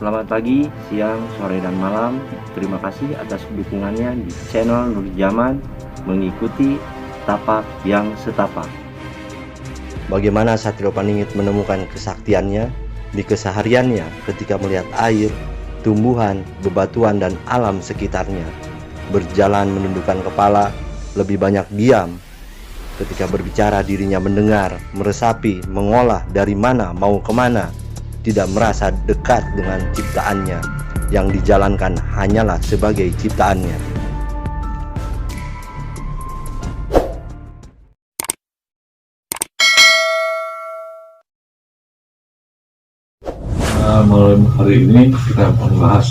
Selamat pagi, siang, sore, dan malam. Terima kasih atas dukungannya di channel Nur Zaman mengikuti tapak yang setapak. Bagaimana Satrio Paningit menemukan kesaktiannya di kesehariannya ketika melihat air, tumbuhan, bebatuan, dan alam sekitarnya. Berjalan menundukkan kepala, lebih banyak diam. Ketika berbicara dirinya mendengar, meresapi, mengolah dari mana mau kemana. Tidak merasa dekat dengan ciptaannya, yang dijalankan hanyalah sebagai ciptaannya. Malam hari ini kita membahas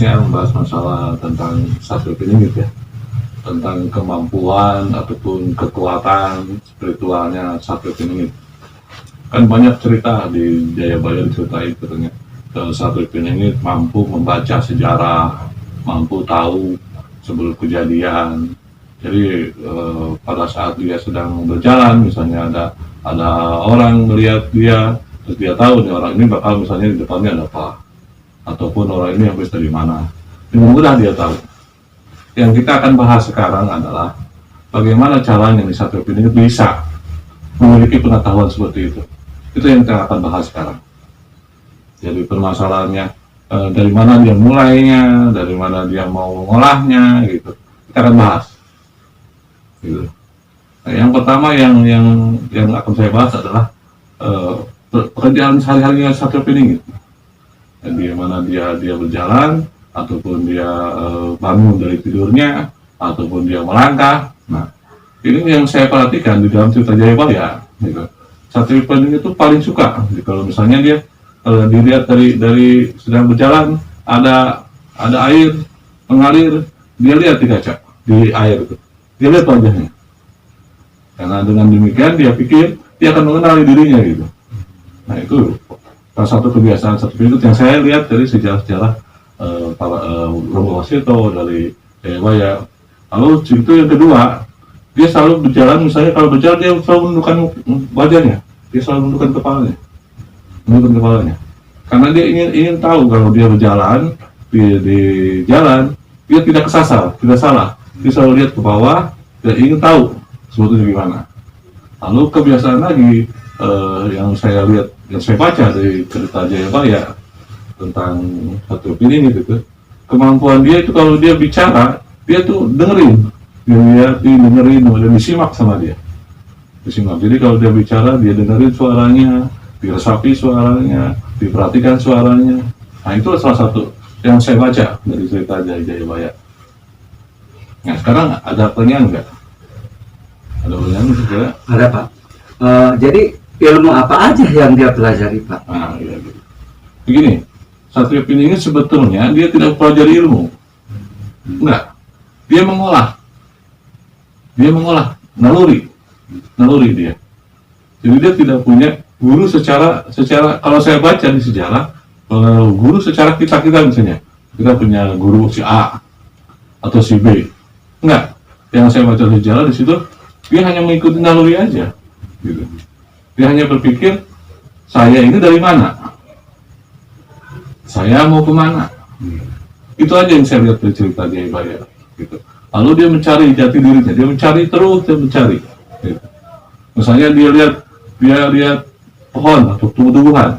masalah tentang Satrio Paningit ya, tentang kemampuan ataupun kekuatan spiritualnya Satrio Paningit. Kan banyak cerita di Jayabaya diceritain katanya Satrio Paningit mampu membaca sejarah, mampu tahu sebelum kejadian. Jadi pada saat dia sedang berjalan, misalnya ada orang melihat dia, terus dia tahu nih orang ini bakal misalnya di depannya ada apa, ataupun orang ini habis dari mana, dengan mudah dia tahu. Yang kita akan bahas sekarang adalah bagaimana caranya nih Satrio Paningit bisa memiliki pengetahuan seperti itu. Itu yang kita akan bahas sekarang. Jadi permasalahannya dari mana dia mulainya, dari mana dia mau mengolahnya, gitu. Kita akan bahas. Gitu. Nah, yang pertama yang akan saya bahas adalah pekerjaan sehari-harinya Satrio Paningit. Di mana dia berjalan, ataupun dia bangun dari tidurnya, ataupun dia melangkah. Nah, ini yang saya perhatikan di dalam cerita Jayabaya. Gitu. Satrio Paningit itu paling suka kalau misalnya dia dilihat dari sedang berjalan, ada air mengalir, dia lihat di kaca di air itu, dia lihat wajahnya, karena dengan demikian dia pikir dia akan mengenali dirinya gitu. Nah, itu salah satu kebiasaan Satrio Paningit yang saya lihat dari sejarah-sejarah para Romo Wasito, dari Jayabaya. Lalu itu yang kedua, dia selalu berjalan, misalnya kalau berjalan dia selalu menundukkan wajahnya, dia selalu menundukkan kepalanya, karena dia ingin tahu kalau dia berjalan di jalan, dia tidak kesasar, tidak salah, dia selalu lihat ke bawah, dia ingin tahu sebetulnya gimana. Lalu kebiasaan lagi yang saya lihat, yang saya baca dari cerita Jayabaya tentang Satrio Paningit itu, kemampuan dia itu kalau dia bicara, dia tuh dengerin, dengerin dan disimak sama dia, disimak. Jadi kalau dia bicara, dia dengerin suaranya, diresapi suaranya, diperhatikan suaranya. Nah, itu salah satu yang saya baca dari cerita Jayabaya. Nah, sekarang ada pertanyaan nggak? Ada pertanyaan juga? Ada, Pak. Jadi ilmu apa aja yang dia pelajari, Pak? Nah, iya, gitu. Begini, Satrio Paningit sebetulnya dia tidak pelajari ilmu, enggak. Dia mengolah naluri dia. Jadi dia tidak punya guru secara kalau saya baca di sejarah, guru secara kita misalnya, kita punya guru si A atau si B. Enggak. Yang saya baca di sejarah di situ, dia hanya mengikuti naluri aja, gitu. Dia hanya berpikir, saya ini dari mana? Saya mau kemana? Itu aja yang saya lihat dari cerita Jayabaya, gitu. Lalu dia mencari jati dirinya, dia mencari terus, gitu. Misalnya dia lihat pohon atau tumbuh-tumbuhan,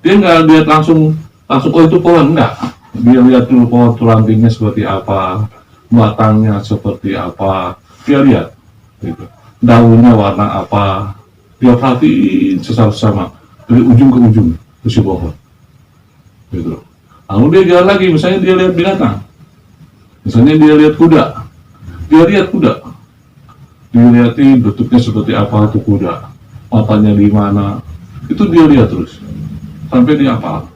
dia nggak lihat langsung oh itu pohon, enggak. Dia lihat dulu pohon itu rantingnya seperti apa, batangnya seperti apa, dia lihat, gitu. Daunnya warna apa, dia perhatiin sesama dari ujung ke ujung si pohon, gitu. Lalu dia jalan lagi, misalnya dia lihat binatang, misalnya dia lihat kuda, dilihatin bentuknya seperti apa itu kuda, matanya di mana, itu dia lihat terus sampai dia hafal.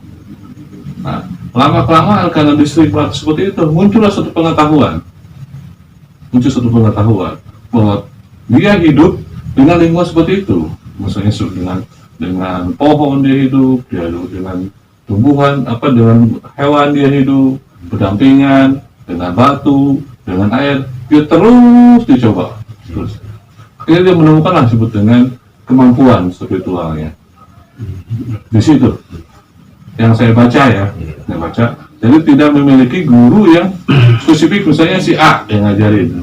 Nah, lama-kelamaan karena distrik seperti itu, muncul satu pengetahuan bahwa dia hidup dengan lingkungan seperti itu. Misalnya dengan pohon dia hidup dengan tumbuhan, dengan hewan dia hidup berdampingan, dengan batu, dengan air, dia terus dicoba terus. Akhirnya dia menemukan disebut dengan kemampuan spiritualnya di situ. yang saya baca ya, saya baca. Jadi tidak memiliki guru yang spesifik, misalnya si A yang ngajarin,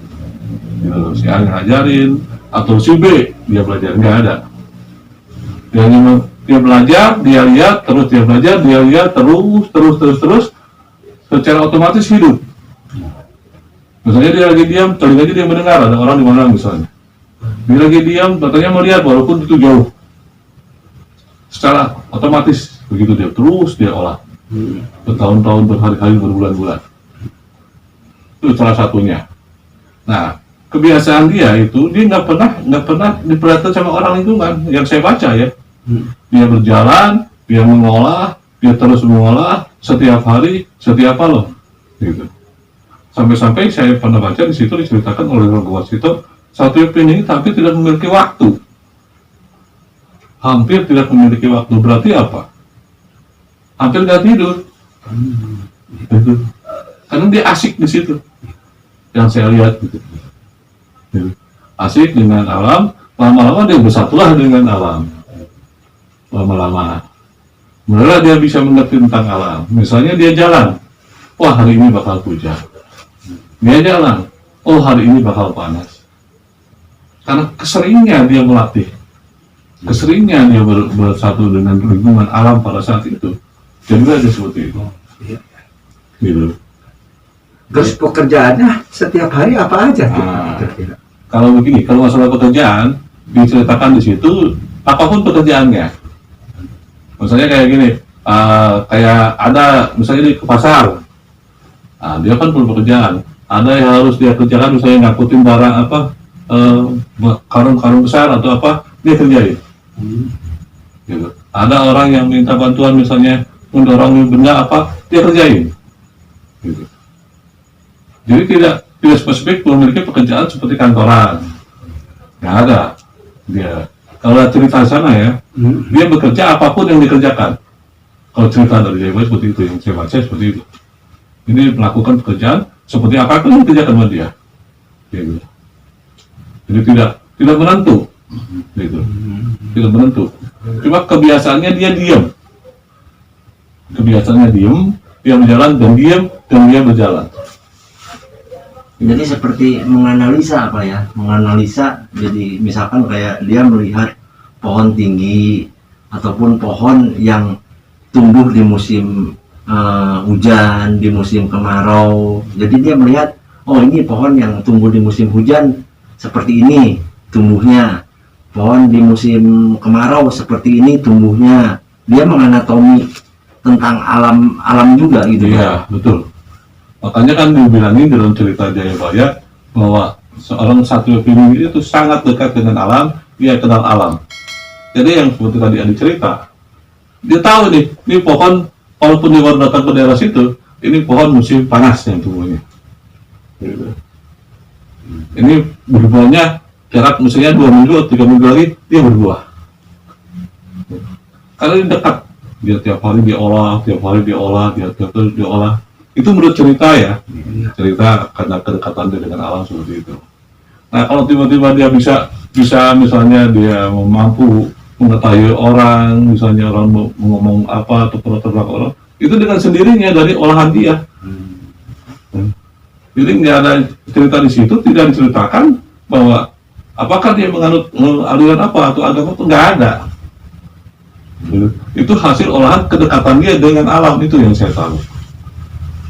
gitu, si A yang ngajarin, atau si B dia belajar, nggak ada. Dia belajar, dia lihat, terus dia belajar, dia lihat, terus, secara otomatis hidup. Misalnya dia lagi diam, telinganya dia mendengar ada orang di mana misalnya. Dia lagi diam, matanya melihat walaupun itu jauh. Secara otomatis begitu dia terus dia olah. Bertahun-tahun, berhari-hari, berbulan-bulan. Itu salah satunya. Nah, kebiasaan dia itu dia nggak pernah diperhatikan sama orang lingkungan yang saya baca ya. Dia berjalan, dia mengolah, dia terus mengolah setiap hari, setiap malam, gitu. Sampai-sampai saya pernah baca di situ diceritakan oleh Rogo Warsito, satu ini tapi tidak memiliki waktu. Hampir tidak memiliki waktu, berarti apa? Hampir nggak tidur. Gitu. Karena dia asik di situ. Yang saya lihat gitu. Asik dengan alam, lama-lama dia bersatulah dengan alam. Lama-lama. Mulai dia bisa mengerti tentang alam. Misalnya dia jalan, wah hari ini bakal hujan. Dia jalan, oh hari ini bakal panas. Karena keseringnya dia melatih, keseringnya dia bersatu dengan lingkungan alam pada saat itu. Jadi dia seperti itu. Gitu. Terus pekerjaannya setiap hari apa aja? Kalau begini, kalau masalah pekerjaan diceritakan di situ, apapun pekerjaannya. Misalnya kayak gini, kayak ada misalnya di pasar, dia kan perlu pekerjaan. Ada yang harus dia kerjakan, misalnya ngangkutin barang apa, karung-karung besar atau apa, dia kerjain. Gitu. Ada orang yang minta bantuan, misalnya mendorong benda apa, dia kerjain. Gitu. Jadi tidak spesifik memiliki pekerjaan seperti kantoran, nggak ada. Dia kalau cerita sana ya, dia bekerja apapun yang dikerjakan. Kalau cerita dari Jawa seperti itu, yang saya baca seperti itu. Ini melakukan pekerjaan seperti apapun yang dikerjakan sama dia. Gitu. Jadi tidak menentu. Gitu. Tidak menentu. Cuma kebiasaannya dia diam. Kebiasaannya diam, dia berjalan dan diam dan dia berjalan. Jadi seperti menganalisa apa ya? Menganalisa, jadi misalkan kayak dia melihat pohon tinggi ataupun pohon yang tumbuh di musim hujan, di musim kemarau. Jadi dia melihat, oh ini pohon yang tumbuh di musim hujan seperti ini tumbuhnya. Pohon di musim kemarau seperti ini tumbuhnya. Dia menganatomi tentang alam juga gitu. Iya, betul. Makanya kan dibilangin dalam cerita Jayabaya bahwa seorang Satrio Piningit itu sangat dekat dengan alam, dia kenal alam. Jadi yang seperti tadi Adi cerita, dia tahu nih, ini pohon walaupun dia baru datang ke daerah situ, ini pohon musim panas yang tumbuhnya. Gitu. Ini berbuahnya jarak misalnya 2 minggu atau 3 minggu lagi dia berbuah. Karena ini dekat, dia tiap hari diolah, tiap hari diolah, tiap hari diolah. Itu menurut cerita ya, cerita karena kedekatan dia dengan alam seperti itu. Nah kalau tiba-tiba dia bisa misalnya dia mampu mengetahui orang, misalnya orang mau ngomong apa atau terang orang, itu dengan sendirinya dari olahan dia. Jadi nggak ada cerita di situ, tidak diceritakan bahwa apakah dia menganut aliran apa atau agama, itu nggak ada. Itu hasil olahan kedekatan dia dengan alam, itu yang saya tahu.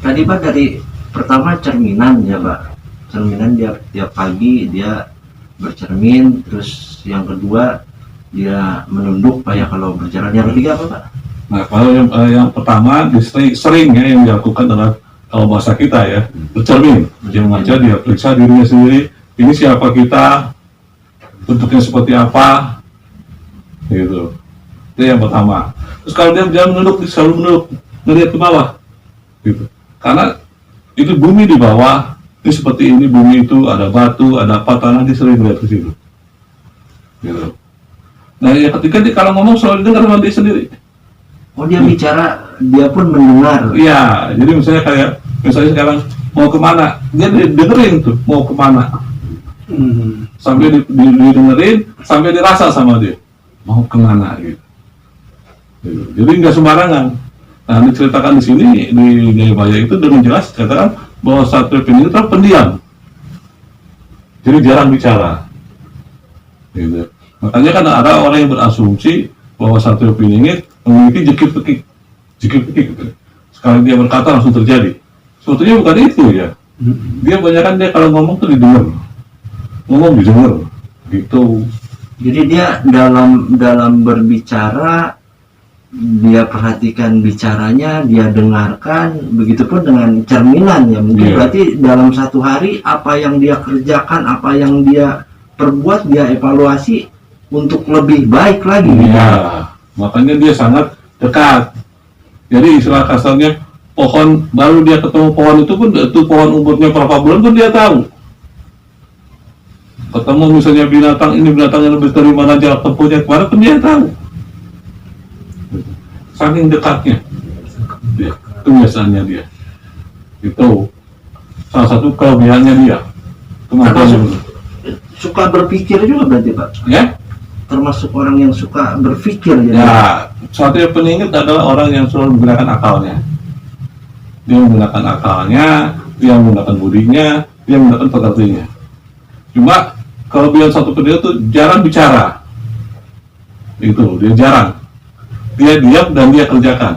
Tadi Pak dari pertama cerminan ya Pak, cerminan dia tiap pagi dia bercermin, terus yang kedua dia menunduk Pak ya kalau berjalan, yang ketiga apa Pak? Nah kalau yang pertama sering ya yang dilakukan adalah kalau bahasa kita ya bercermin, dia membaca, dia periksa dirinya sendiri, ini siapa kita, bentuknya seperti apa, gitu. Itu yang pertama. Terus kalau dia berjalan menunduk, dia selalu menunduk, melihat ke bawah, gitu. Karena itu bumi di bawah, ini seperti ini bumi itu ada batu, ada apa tanah, dia sering melihat ke situ. Gitu. Nah yang ketiga dia kalau ngomong selalu dengar sama dia sendiri. Oh dia bicara, dia pun mendengar. Iya, jadi misalnya sekarang mau kemana, dia dengerin tuh mau kemana. Sampai didengerin, sampai dirasa sama dia mau kemana gitu. Jadi nggak sembarangan. Nah, diceritakan di sini di Jayabaya itu dengan jelas katakan bahwa Satrio Piningit itu pendiam, jadi jarang bicara. Gitu. Makanya kan ada orang yang berasumsi bahwa Satrio Piningit memiliki jekit-pekik gitu. Sekali dia berkata langsung terjadi. Sebetulnya bukan itu ya. Dia banyak dia kalau ngomong tuh didengar, ngomong didengar, gitu. Jadi dia dalam berbicara, dia perhatikan bicaranya, dia dengarkan, begitupun dengan cerminan ya. Mungkin berarti dalam satu hari apa yang dia kerjakan, apa yang dia perbuat, dia evaluasi untuk lebih baik lagi. Iya, makanya dia sangat dekat. Jadi istilah kasarnya, pohon baru dia ketemu pohon itu pun, itu pohon umurnya berapa bulan pun dia tahu. Ketemu misalnya binatang ini, binatang yang lebih dari mana jarak tempuhnya kemana pun dia tahu. Saking dekatnya dia, kebiasaannya dia. Itu salah satu kelebihannya dia. Kemampuannya. Suka berpikir juga berarti Pak? Ya? Termasuk orang yang suka berpikir ya. Satrio Piningit adalah orang yang selalu menggunakan akalnya. Dia menggunakan akalnya, dia menggunakan budinya, dia menggunakan pekertinya. Cuma kelebihan Satrio Piningit itu jarang bicara. Itu, dia jarang. Dia diam dan dia kerjakan.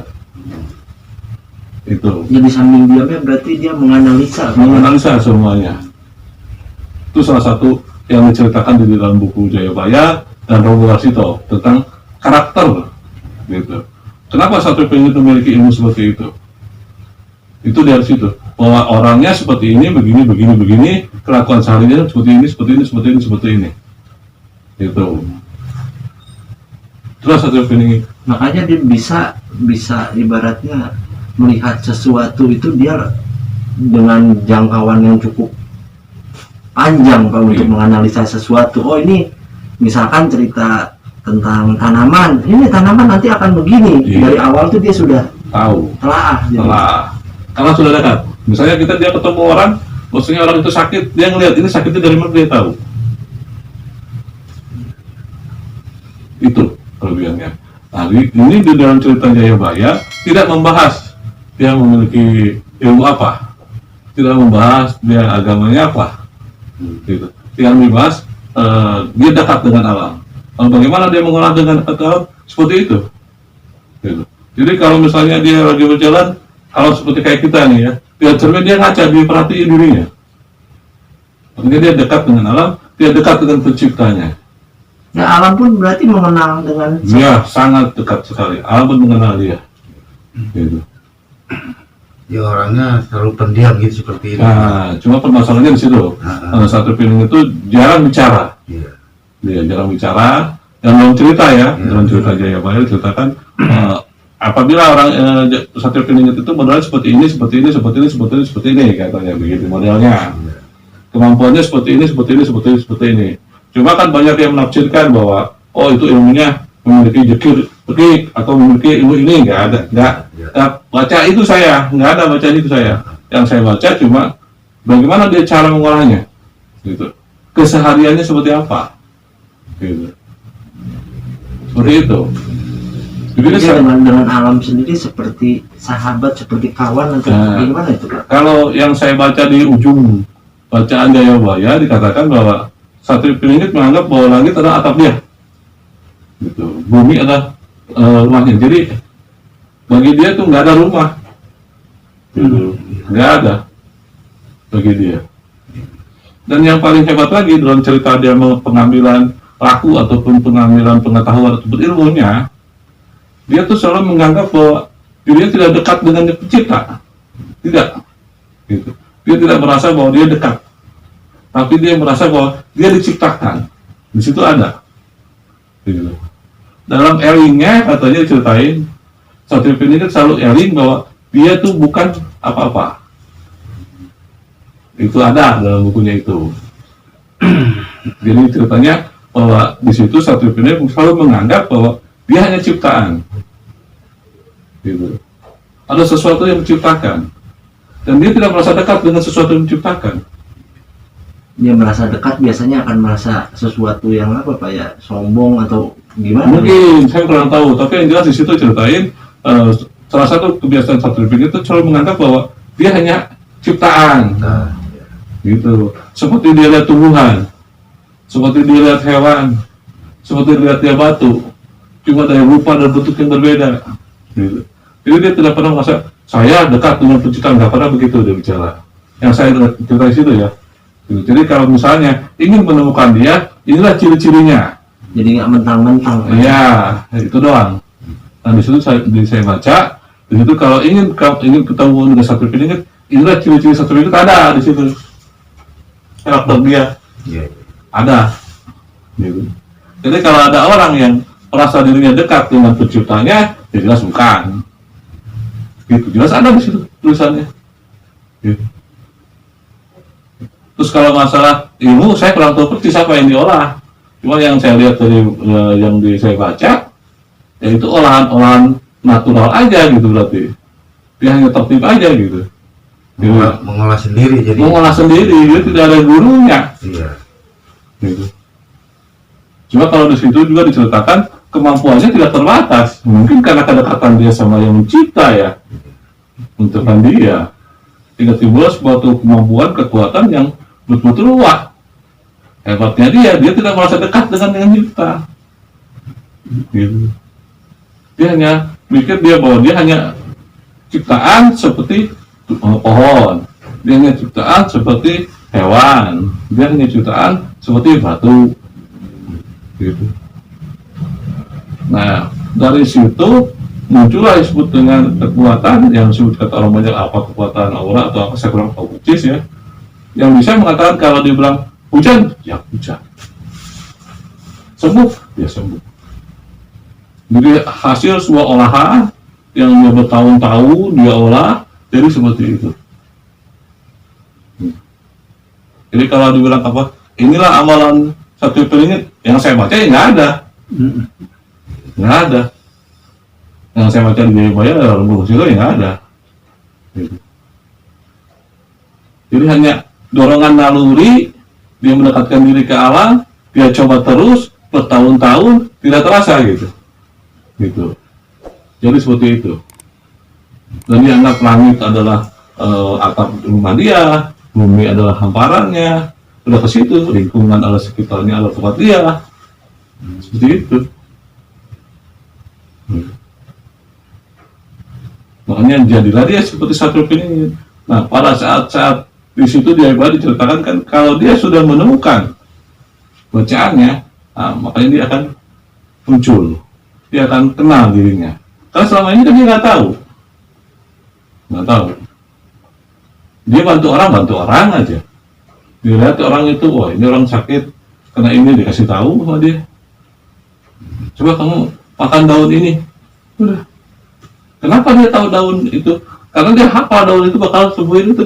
Itu. Jadi samping diamnya berarti dia menganalisa semuanya. Itu salah satu yang diceritakan di dalam buku Jayabaya dan Romo Warsito tentang karakter, gitu. Kenapa Satrio Piningit memiliki ilmu seperti itu? Itu dari situ bahwa orangnya seperti ini, begini, kelakuan seharinya seperti ini. Itu. Terus Satrio Piningit. Makanya dia bisa ibaratnya melihat sesuatu itu dia dengan jangkauan yang cukup panjang Pak untuk menganalisa sesuatu. Oh ini misalkan cerita tentang tanaman, ini tanaman nanti akan begini. Dari awal tuh dia sudah tahu, telah karena sudah dekat. Misalnya dia ketemu orang, maksudnya orang itu sakit, dia ngelihat ini sakitnya dari mana, dia tahu. Itu kelebihannya. Nah, ini di dalam cerita Jayabaya tidak membahas dia memiliki ilmu apa, tidak membahas dia agamanya apa, gitu. Yang dibahas dia dekat dengan alam. Bagaimana dia mengolah dengan dekat alam, seperti itu. Gitu. Jadi kalau misalnya dia lagi berjalan, kalau seperti kayak kita nih ya, dia cermin, dia ngaca, dia perhatiin dirinya. Artinya dia dekat dengan alam, dia dekat dengan penciptanya. Nah, alam pun berarti mengenal dengan dia sangat dekat sekali. Alam pun mengenal dia. Gitu. Ya orangnya selalu pendiam gitu seperti ini. Nah, cuma permasalahannya di situ. Satrio Piningit itu jarang bicara. Dia jarang bicara. Dan dalam cerita ya, dalam cerita Jayabaya diceritakan apabila orang Satrio Piningit itu modelnya seperti ini, katanya begitu modelnya. Kemampuannya seperti ini. Cuma kan banyak yang menafsirkan bahwa oh itu ilmunya memiliki jekir-pekik atau memiliki ilmu ini, nggak baca itu saya, nggak ada bacaan itu saya. Yang saya baca cuma bagaimana dia cara mengolahnya, gitu. Kesehariannya seperti apa, gitu. Seperti itu. Jadi dengan alam sendiri seperti sahabat, seperti kawan atau bagaimana itu Pak? Kalau yang saya baca di ujung bacaan Jayabaya dikatakan bahwa Satrio Piningit menganggap bahwa langit adalah atap dia, gitu. Bumi adalah rumahnya. Jadi bagi dia tuh nggak ada rumah, gitu. Nggak ada bagi dia. Dan yang paling hebat lagi dalam cerita dia pengambilan laku ataupun pengambilan pengetahuan ataupun ilmunya, dia tuh selalu menganggap bahwa dirinya tidak dekat dengan pencipta, tidak, gitu. Dia tidak merasa bahwa dia dekat, tapi dia merasa bahwa dia diciptakan. Di situ ada, gitu. Dalam eringnya katanya diceritain, Satrio Piningit selalu eling bahwa dia tuh bukan apa-apa. Itu ada dalam bukunya itu. Jadi ceritanya bahwa di situ Satrio Piningit selalu menganggap bahwa dia hanya ciptaan, gitu. Ada sesuatu yang menciptakan, dan dia tidak merasa dekat dengan sesuatu yang menciptakan. Dia merasa dekat biasanya akan merasa sesuatu yang apa Pak ya, sombong atau gimana? Mungkin saya kurang tahu, tapi yang jelas di situ ceritain salah satu kebiasaan Satrio Piningit itu selalu menganggap bahwa dia hanya ciptaan, gitu. Seperti dia lihat tumbuhan, seperti dia lihat hewan, seperti lihat dia batu, cuma dari rupa dan bentuk yang berbeda, gitu. Jadi dia tidak pernah merasa saya dekat dengan penciptaan, nggak pernah begitu dia bicara. Yang saya cerita di situ ya. Gitu. Jadi kalau misalnya ingin menemukan dia, inilah ciri-cirinya. Jadi nggak mentang-mentang. Iya, itu doang. Nah di situ saya baca, di situ kalau ingin ketemu dengan Satrio Piningit, inilah ciri-ciri Satrio Piningit ada di situ. Karakter dia ada. Gitu. Jadi kalau ada orang yang merasa dirinya dekat dengan penciptanya, ya jelas bukan. Gitu, jelas ada di situ tulisannya. Gitu. Terus kalau masalah ilmu, saya kurang tahu persis apa yang diolah. Cuma yang saya lihat dari saya baca, yaitu olahan-olahan natural aja gitu berarti. Dia hanya tertib aja gitu. Mengolah sendiri jadi. Mengolah sendiri, dia tidak ada gurunya. Iya. Gitu. Cuma kalau di situ juga diceritakan kemampuannya tidak terbatas. Mungkin karena kedekatan dia sama yang mencipta ya. Untukkan dia. Tidak timbul suatu kemampuan, kekuatan yang betul-betul luas. Hebatnya dia tidak merasa dekat dengan yang mencipta. Gitu. Dia hanya mikir bahwa dia hanya ciptaan seperti pohon, dia hanya ciptaan seperti hewan, dia hanya ciptaan seperti batu, gitu. Nah dari situ muncullah disebut dengan kekuatan yang disebut kata orang banyak apa kekuatan aura atau apa, saya kurang tahu persis ya, yang bisa mengatakan kalau dia bilang hujan, ya hujan, sembuh, ya sembuh. Jadi hasil sebuah olahan yang dia bertahun-tahun dia olah jadi seperti itu. Jadi kalau dibilang apa, inilah amalan Satrio Piningit, yang saya baca ya nggak ada, nggak ada. Yang saya baca di Jayabaya dalam buku itu ya nggak ada. Gitu. Jadi hanya dorongan naluri, dia mendekatkan diri ke alam, dia coba terus bertahun-tahun tidak terasa gitu. Gitu. Jadi seperti itu. Dan dianggap langit adalah atap rumah dia, bumi adalah hamparannya, udah ke situ, lingkungan adalah sekitarnya adalah tempat dia. Seperti itu. Makanya jadilah dia seperti Satrio Piningit. Nah, pada saat-saat di situ dia diceritakan kan kalau dia sudah menemukan bacaannya, nah, makanya dia akan muncul. Dia akan kenal dirinya. Karena selama ini kan dia nggak tahu. Dia bantu orang aja. Dia lihat orang itu, wah ini orang sakit, karena ini dikasih tahu sama dia. Coba kamu makan daun ini. Udah. Kenapa dia tahu daun itu? Karena dia hafal daun itu bakal sembuhin itu.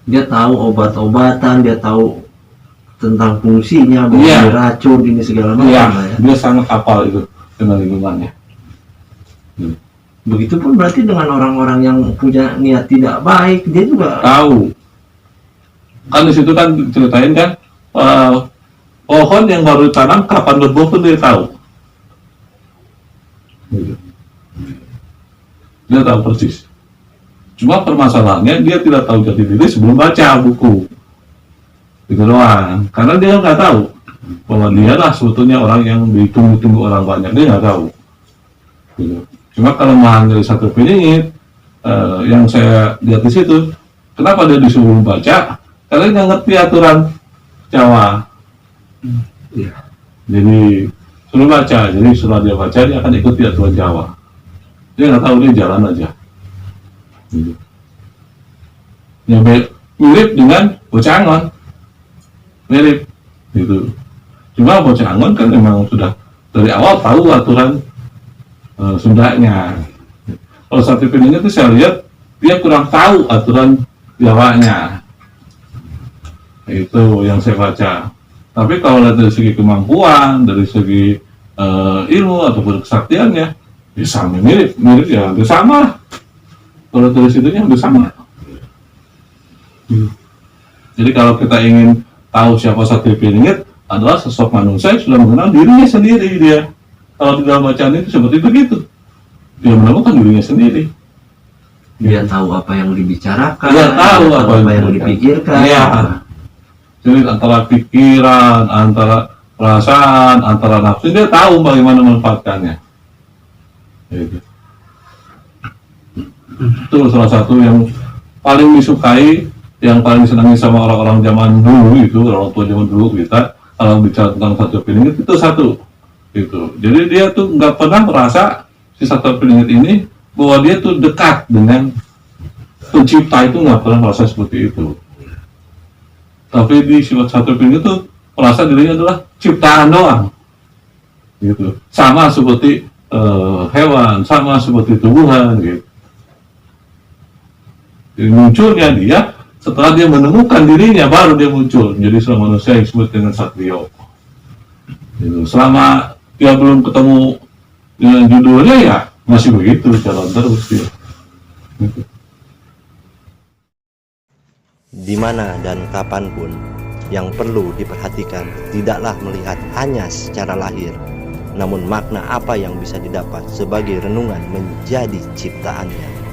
Dia tahu obat-obatan, dia tahu tentang fungsinya, bahwa Iya. racun ini segala macam. Iya, Ya. dia sangat hafal itu dengan lingkungannya. Begitupun berarti dengan orang-orang yang punya niat tidak baik, dia juga Tahu. Kan di situ kan ceritain kan pohon yang baru ditanam kapan berbuah pun dia tahu. Gitu. Dia tahu persis. Cuma permasalahannya dia tidak tahu jati diri sebelum baca buku. Itu doang. Karena dia nggak tahu bahwa dia lah sebetulnya orang yang ditunggu-tunggu orang banyak, dia nggak tahu. Gitu. Cuma kalau mengambil Satrio Piningit, yang saya lihat di situ, kenapa dia disuruh baca? Karena dia nggak ngerti aturan Jawa. Iya. Jadi suruh baca, jadi setelah dia baca dia akan ikuti aturan Jawa. Dia nggak tahu, dia jalan aja. Gitu. Ya mirip dengan bocah Angon, mirip, gitu. Cuma bocah Angon kan memang sudah dari awal tahu aturan Sundanya. Kalau Satrio Piningit itu saya lihat dia kurang tahu aturan Jawanya. Itu yang saya baca. Tapi kalau dari segi kemampuan, dari segi ilmu ataupun kesaktiannya, ya sama mirip ya, hampir sama. Kalau dari situnya hampir sama. Jadi kalau kita ingin tahu siapa Satrio Piningit, adalah sosok manusia yang sudah mengenal dirinya sendiri dia. Kalau di dalam bacaan itu seperti begitu, dia menemukan dirinya sendiri. Dia tahu apa yang dibicarakan, Dia tahu apa yang dipikirkan. Iya. Jadi antara pikiran, antara perasaan, antara nafsu, dia tahu bagaimana memanfaatkannya. Gitu. Itu salah satu yang paling disukai, yang paling disenangi sama orang-orang zaman dulu itu, orang tua zaman dulu kita, kalau bicara tentang satu peningit itu satu. Gitu. Jadi dia tuh nggak pernah merasa si satu peningit ini bahwa dia tuh dekat dengan pencipta, itu nggak pernah merasa seperti itu. Tapi di satu peningit itu merasa dirinya adalah ciptaan doang. Gitu. Sama seperti hewan, sama seperti tumbuhan gitu. Jadi munculnya dia setelah dia menemukan dirinya, baru dia muncul menjadi seorang manusia yang disebut dengan Satrio. Gitu. Selama dia belum ketemu dengan judulnya, ya masih begitu, jalan terus dia. Gitu. Di mana dan kapanpun, yang perlu diperhatikan tidaklah melihat hanya secara lahir, namun makna apa yang bisa didapat sebagai renungan menjadi ciptaannya.